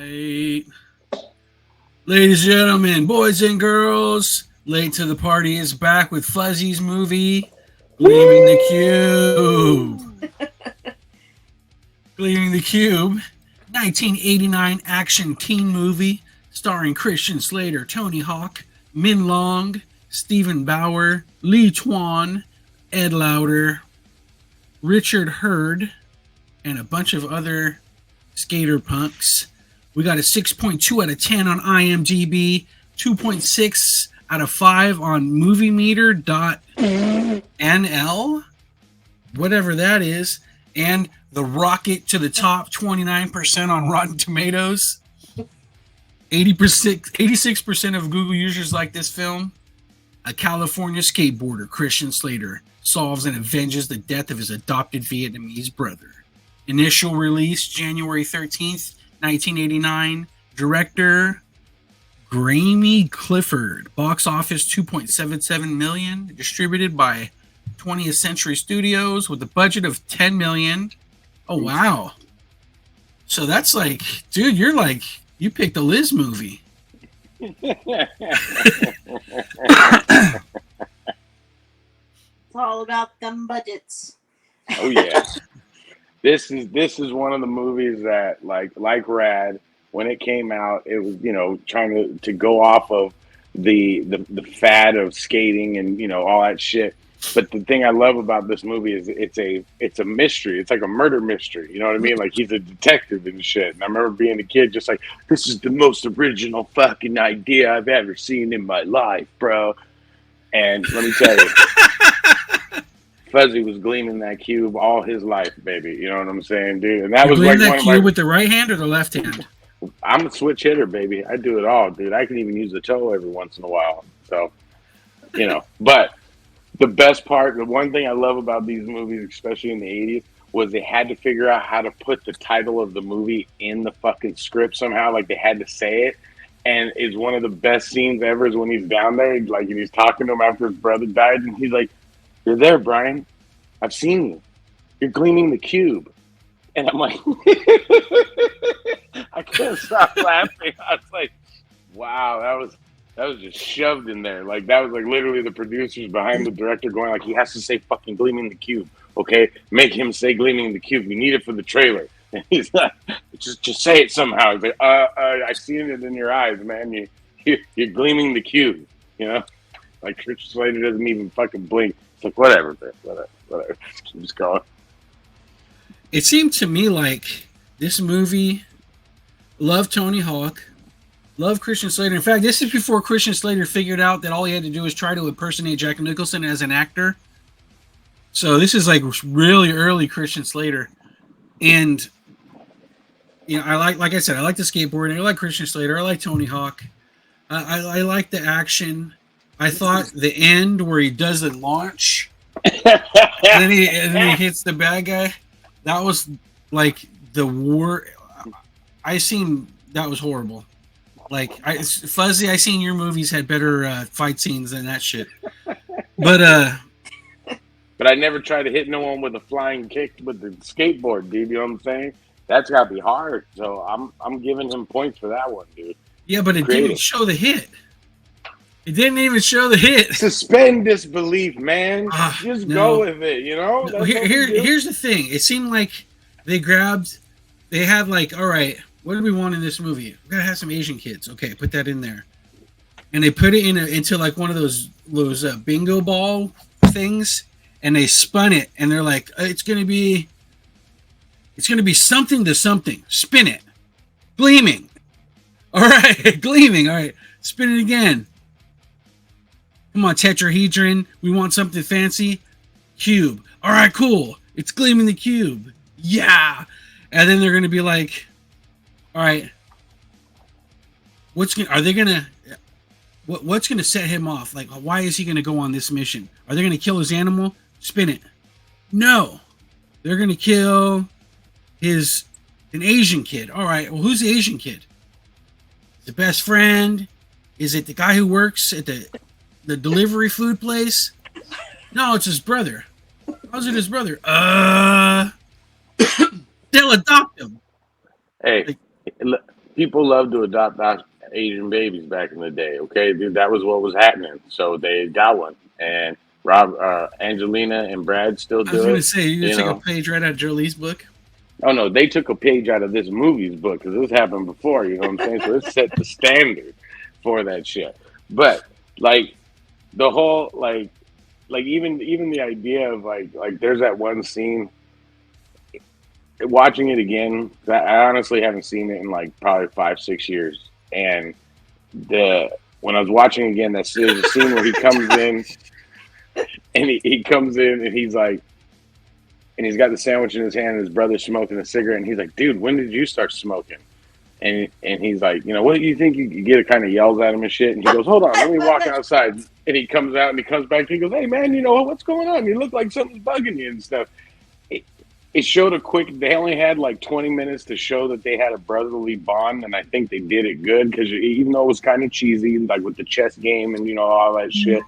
Right. Ladies and gentlemen, boys and girls, Late to the Party is back with Fuzzy's movie, Gleaming the Cube. Gleaming the Cube, 1989 action teen movie starring Christian Slater, Tony Hawk, Min Long, Stephen Bauer, Lee Twan, Ed Lauder, Richard Hurd, and a bunch of other skater punks. We got a 6.2 out of 10 on IMDb, 2.6 out of 5 on moviemeter.nl, whatever that is, and the rocket to the top, 29% on Rotten Tomatoes. 86% of Google users like this film. A California skateboarder, Christian Slater, solves and avenges the death of his adopted Vietnamese brother. Initial release, January 13th, 1989. Director, Graeme Clifford. Box office, $2.77 million. Distributed by 20th Century Studios with a budget of $10 million. Oh, wow. So that's like, dude, you picked a Liz movie. It's all about them budgets. Oh yeah. This is one of the movies that like Rad, when it came out, it was, trying to go off of the fad of skating and, all that shit. But the thing I love about this movie is it's a mystery. It's like a murder mystery. You know what I mean? Like he's a detective and shit. And I remember being a kid just like, this is the most original fucking idea I've ever seen in my life, bro. And let me tell you, Fuzzy was gleaming that cube all his life, baby. You know what I'm saying, dude? And that was like that one of cube my... with the right hand or the left hand? I'm a switch hitter, baby. I do it all, dude. I can even use the toe every once in a while. So, but the best part, the one thing I love about these movies, especially in the 80s, was they had to figure out how to put the title of the movie in the fucking script somehow. Like they had to say it. And it's one of the best scenes ever is when he's down there, and he's talking to him after his brother died, and he's like, "You're there, Brian. I've seen you. You're gleaming the cube." And I'm like, I can't stop laughing. I was like, wow, that was just shoved in there. Like that was like literally the producers behind the director going like, he has to say fucking gleaming the cube. Okay, make him say gleaming the cube. We need it for the trailer. And he's like, just say it somehow. He's like, I've seen it in your eyes, man. You're gleaming the cube. Like Christian Slater doesn't even fucking blink. It's like whatever, man. Whatever. Keeps going. It seemed to me like this movie loved Tony Hawk, loved Christian Slater. In fact, this is before Christian Slater figured out that all he had to do was try to impersonate Jack Nicholson as an actor. So this is like really early Christian Slater. And I like I said, I like the skateboarding. I like Christian Slater. I like Tony Hawk. I like the action. I thought the end where he does the launch and then he hits the bad guy. That was like the war. I seen that was horrible. Like Fuzzy, I seen your movies had better fight scenes than that shit. But I never tried to hit no one with a flying kick with the skateboard, dude. You know what I'm saying? That's gotta be hard. So I'm giving him points for that one, dude. Yeah, but it didn't show the hit. It didn't even show the hit. Suspend disbelief, man. Just go with it, No, here's the thing. It seemed like they had like, all right, what do we want in this movie? We gotta have some Asian kids. Okay, put that in there. And they put it into like one of those bingo ball things, and they spun it, and they're like, it's gonna be something to something. Spin it. Gleaming. All right, gleaming. All right, spin it again. Come on, tetrahedron. We want something fancy. Cube. All right, cool. It's gleaming the cube. Yeah. And then they're going to be like, all right, what's going to set him off? Like, why is he going to go on this mission? Are they going to kill his animal? Spin it. No. They're going to kill an Asian kid. All right. Well, who's the Asian kid? The best friend? Is it the guy who works at the delivery food place? No, it's his brother. How's it his brother? They'll adopt him. Hey, people loved to adopt Asian babies back in the day. Okay, dude, that was what was happening. So they got one, and Angelina and Brad still I was do gonna it. say you You just take a know, page right out of Jolie's book. oh no, they took a page out of this movie's book because this happened before. You know what I'm saying? So it set the standard for that shit. But like the whole like even the idea of like there's that one scene. Watching it again, I honestly haven't seen it in like probably 5 6 years, and the when I was watching again, there's a scene where he comes in and he comes in and he's like, and he's got the sandwich in his hand, and his brother's smoking a cigarette, and he's like, "Dude, when did you start smoking?" And he's like, "You know, what do you think?" You get it, kind of yells at him and shit, and he goes, "Hold on, let me walk outside." And he comes out and he comes back and he goes, "Hey man, you know what's going on? You look like something's bugging you and stuff." It showed a quick. They only had like 20 minutes to show that they had a brotherly bond, and I think they did it good because even though it was kind of cheesy, like with the chess game and all that shit.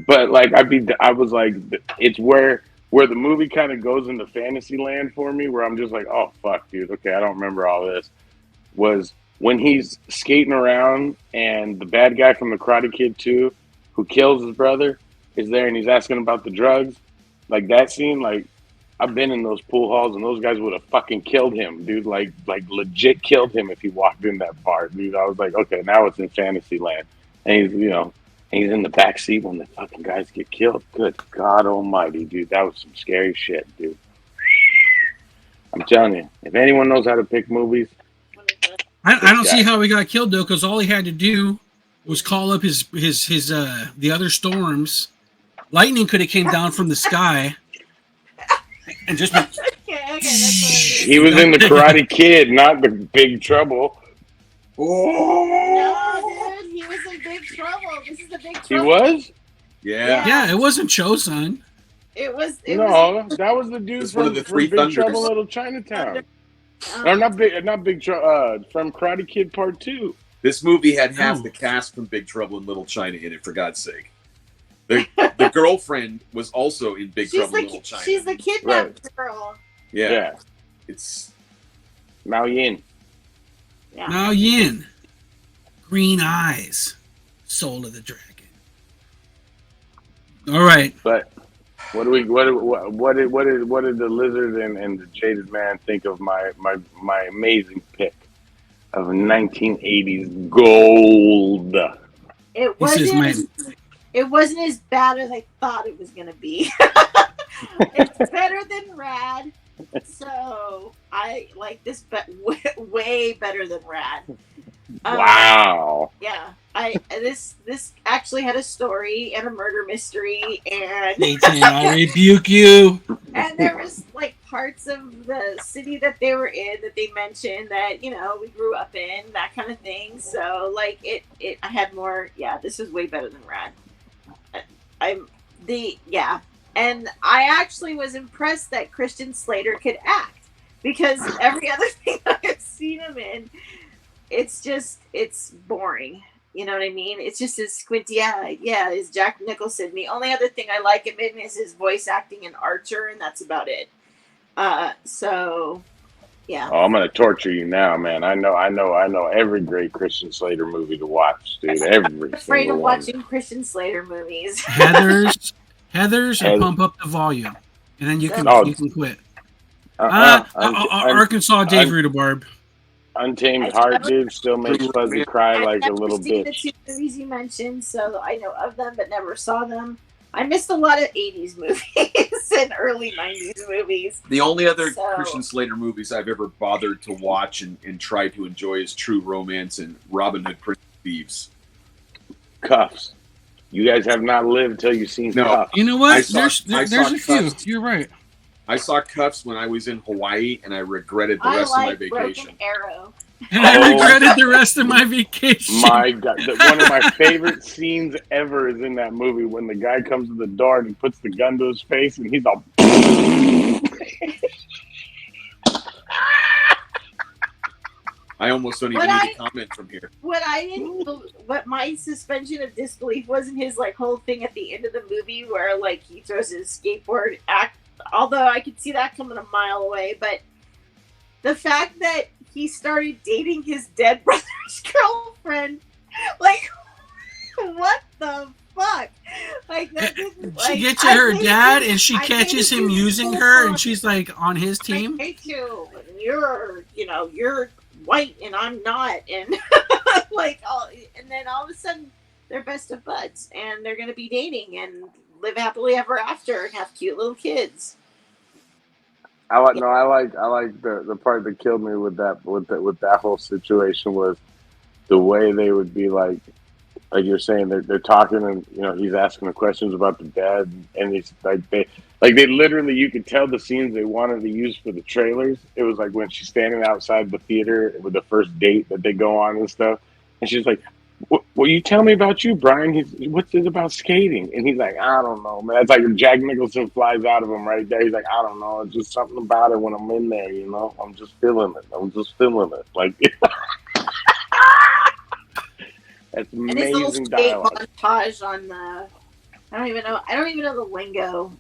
But like I was like, it's where the movie kind of goes into fantasy land for me, where I'm just like, oh fuck, dude, okay, I don't remember all this. Was when he's skating around and the bad guy from the Karate Kid 2, who kills his brother, is there, and he's asking about the drugs, like that scene, like. I've been in those pool halls, and those guys would have fucking killed him, dude. Like legit killed him if he walked in that part, dude. I was like, okay, now it's in fantasy land, and he's in the back seat when the fucking guys get killed. Good God Almighty, dude, that was some scary shit, dude. I'm telling you, if anyone knows how to pick movies, I don't see how he got killed though, because all he had to do was call up his the other storms. Lightning could have came down from the sky. And just okay, he was in the Karate Kid, not the Big Trouble. No, dude, he was in big trouble. This is the big trouble. He was? Yeah, it wasn't Chosun. It was. That was the dude from Big Trouble in Little Chinatown. No, not Big Trouble. From Karate Kid Part 2. This movie had half the cast from Big Trouble in Little China in it, for God's sake. The girlfriend was also in Big Trouble in Little China. She's the kidnapped girl. Yeah. It's Mao Yin. Yeah. Mao Yin. Green eyes. Soul of the dragon. All right. But what did the lizard and the jaded man think of my amazing pick of 1980s gold? It wasn't as bad as I thought it was going to be. It's better than Rad. So I like this way better than Rad. Wow. Yeah. This actually had a story and a murder mystery, and I rebuke you. And there was like parts of the city that they were in that they mentioned that we grew up in, that kind of thing. So like I had more. Yeah, this is way better than Rad. And I actually was impressed that Christian Slater could act, because every other thing I've seen him in, it's boring. You know what I mean? It's just his squinty eye. Yeah, is Jack Nicholson. The only other thing I like him in is his voice acting in Archer, and that's about it. So yeah. Oh, I'm gonna torture you now, man. I know every great Christian Slater movie to watch, dude. I'm afraid of watching Christian Slater movies. Heathers, and pump up the volume, and then you can quit. Arkansas Dave Rudabarb. Untamed Heart, dude, still makes Fuzzy cry like a little bitch. I've seen the two movies you mentioned, so I know of them, but never saw them. I missed a lot of 80s movies and early 90s movies. The only other Christian Slater movies I've ever bothered to watch and try to enjoy is True Romance and Robin Hood, Prince of Thieves. Cuffs. You guys have not lived till you've seen Cuffs. You know what? There's a few. You're right. I saw Cuffs when I was in Hawaii, and I regretted the rest of my vacation. Broken Arrow. And I regretted the rest of my vacation. My God. One of my favorite scenes ever is in that movie when the guy comes to the door and he puts the gun to his face and he's all... I almost don't even need to comment from here. What my suspension of disbelief wasn't his whole thing at the end of the movie where he throws his skateboard although I could see that coming a mile away, but the fact that he started dating his dead brother's girlfriend. Like, what the fuck? Like, that didn't, She like, gets to her dad, you. and she I catches hated him you using so her, and much. she's like on his team. I hate you. And you're white, and I'm not. And like, and then all of a sudden, they're best of buds, and they're gonna be dating and live happily ever after and have cute little kids. I like the part that killed me with that whole situation was the way they would be like you're saying they're talking, and he's asking the questions about the dad, and he's they literally, you could tell the scenes they wanted to use for the trailers. It was like when she's standing outside the theater with the first date that they go on and stuff, and she's like, "Well, you tell me about you, Brian. What's it about skating?" And he's like, "I don't know, man." It's like Jack Nicholson flies out of him right there. He's like, "I don't know. It's just something about it when I'm in there. I'm just feeling it. I'm just feeling it." Like. That's amazing and his little skate dialogue. montage on the. I don't even know the lingo.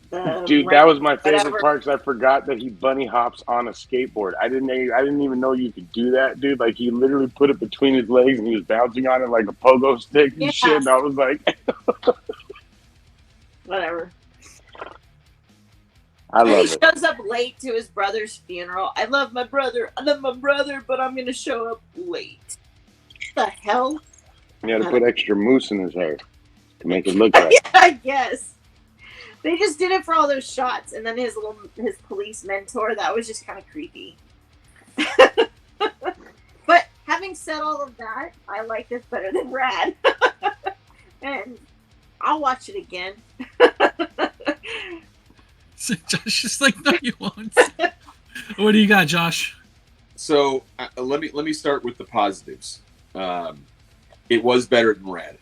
Dude, that was my favorite part because I forgot that he bunny hops on a skateboard. I didn't even know you could do that, dude. Like he literally put it between his legs and he was bouncing on it like a pogo stick and shit. And I was like, whatever. I love it. He shows up late to his brother's funeral. I love my brother, but I'm gonna show up late. What the hell? He had to put extra mousse in his hair to make it look like. Yeah, I guess. They just did it for all those shots, and then his police mentor, that was just kind of creepy. But having said all of that, I like this better than Rad. And I'll watch it again. So Josh is like, no, you won't. What do you got, Josh? So let me start with the positives. It was better than Rad.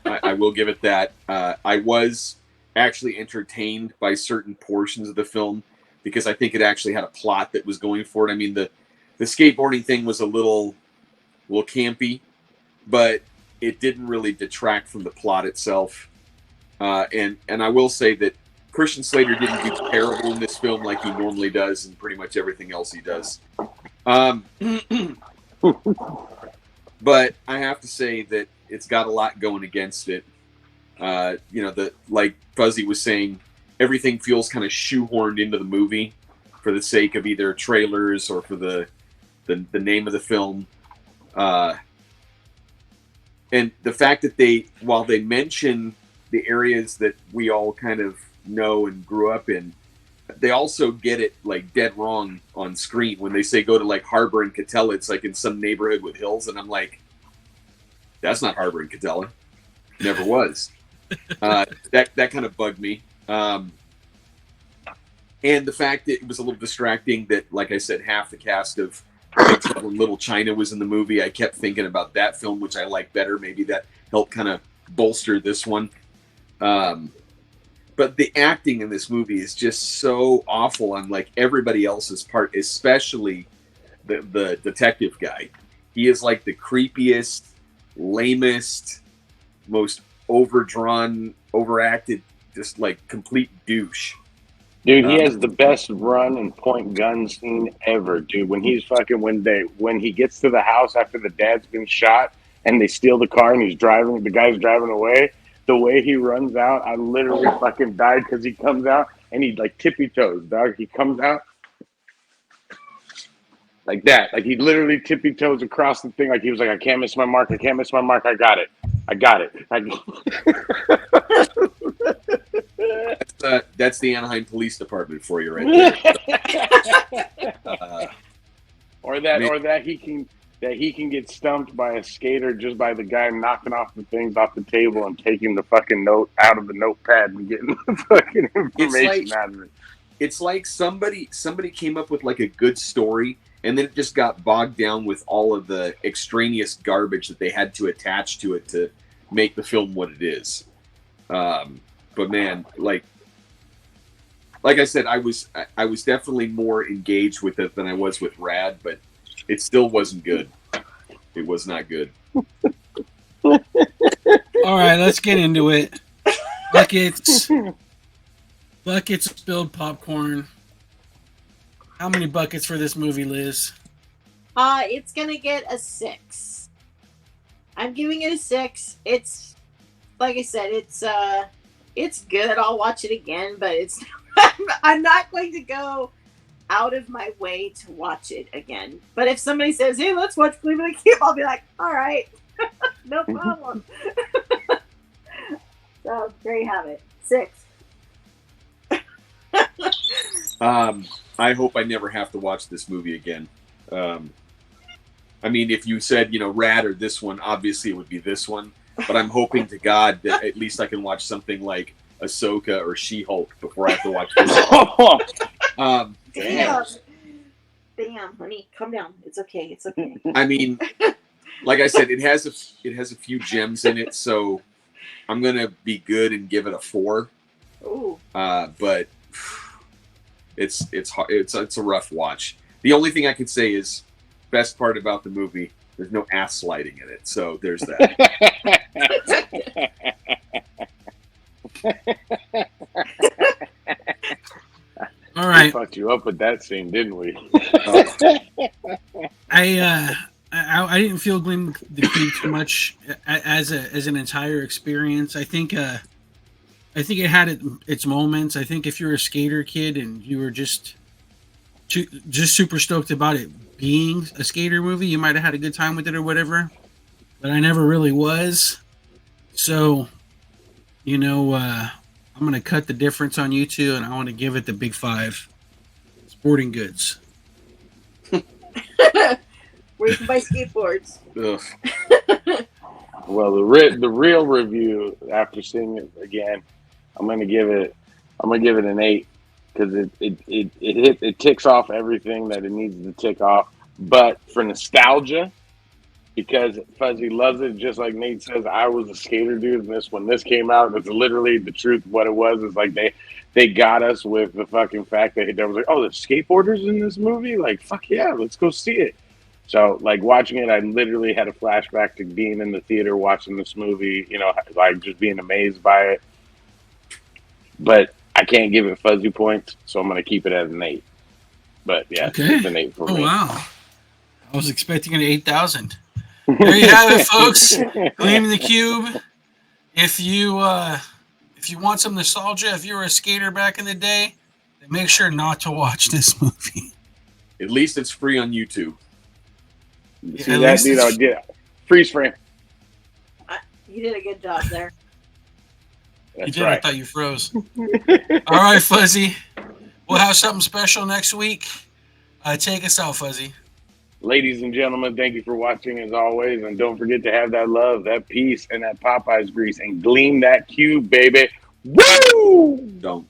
I will give it that. I was actually entertained by certain portions of the film because I think it actually had a plot that was going for it. I mean, the skateboarding thing was a little campy, but it didn't really detract from the plot itself. And I will say that Christian Slater didn't do terrible in this film like he normally does in pretty much everything else he does. But I have to say that it's got a lot going against it. Like Fuzzy was saying, everything feels kind of shoehorned into the movie for the sake of either trailers or for the name of the film. And the fact that while they mention the areas that we all kind of know and grew up in, they also get it like dead wrong on screen when they say go to like Harbor and Catella. It's like in some neighborhood with hills, and I'm like, that's not Harbor and Catella. Never was. That kind of bugged me. And the fact that it was a little distracting that, like I said, half the cast of Big Trouble in Little China was in the movie. I kept thinking about that film, which I like better. Maybe that helped kind of bolster this one. But the acting in this movie is just so awful on like everybody else's part, especially the detective guy. He is like the creepiest, lamest, most overdrawn, overacted, just like complete douche. Dude, he has the best run and point gun scene ever, dude. When he's when he gets to the house after the dad's been shot and they steal the car and the guy's driving away. The way he runs out, I literally fucking died because he comes out and he like tippy toes, dog. He comes out like that. Like he literally tippy toes across the thing. Like he was like, I can't miss my mark. I can't miss my mark. I got it. That's the Anaheim Police Department for you right there. Or that he can get stumped by a skater just by the guy knocking off the things off the table and taking the fucking note out of the notepad and getting the fucking information out of it. It's like somebody came up with like a good story and then it just got bogged down with all of the extraneous garbage that they had to attach to it to make the film what it is. But man, like I said, I was definitely more engaged with it than I was with Rad, but it still wasn't good. It was not good. All right, let's get into it. Buckets, spilled popcorn. How many buckets for this movie, Liz? It's gonna get a 6. I'm giving it a 6. It's like I said, it's good. I'll watch it again, but it's I'm not going to go out of my way to watch it again. But if somebody says, "Hey, let's watch Gleaming the Cube," I'll be like, "All right, no problem." So there you have it, 6. I hope I never have to watch this movie again. I mean, if you said, Rad or this one, obviously it would be this one. But I'm hoping to God that at least I can watch something like Ahsoka or She-Hulk before I have to watch this one. Damn, honey, calm down. It's okay. It's okay. I mean, like I said, it has a few gems in it, so I'm gonna be good and give it a 4. Ooh. But it's a rough watch. The only thing I can say is, best part about the movie, there's no ass sliding in it, so there's that. All right. We fucked you up with that scene, didn't we? I didn't feel Gleam the Cube too much as an entire experience. I think it had its moments. I think if you're a skater kid and you were just super stoked about it being a skater movie, you might have had a good time with it or whatever. But I never really was. So, I'm going to cut the difference on you two, and I want to give it the big 5. Sporting Goods. Where you can buy skateboards. Well, the real review after seeing it again, I'm gonna give it an 8 because it ticks off everything that it needs to tick off. But for nostalgia, because Fuzzy loves it, just like Nate says, I was a skater dude, and when this came out, it's literally the truth. What it was is like they got us with the fucking fact that there was like, oh, there's skateboarders in this movie. Like, fuck yeah, let's go see it. So, like, watching it, I literally had a flashback to being in the theater watching this movie, like, just being amazed by it. But I can't give it fuzzy points, so I'm going to keep it at an 8. But, yeah, okay. It's an 8 for me. Oh, wow. I was expecting an 8,000. There you have it, folks. Gleaming the Cube. If you want some nostalgia, if you were a skater back in the day, then make sure not to watch this movie. At least it's free on YouTube. See that, dude? Freeze frame. You did a good job there. That's you did. right. I thought you froze. All right, Fuzzy. We'll have something special next week. Take us out, Fuzzy. Ladies and gentlemen, thank you for watching as always. And don't forget to have that love, that peace, and that Popeyes grease. And gleam that cube, baby. Woo! Don't.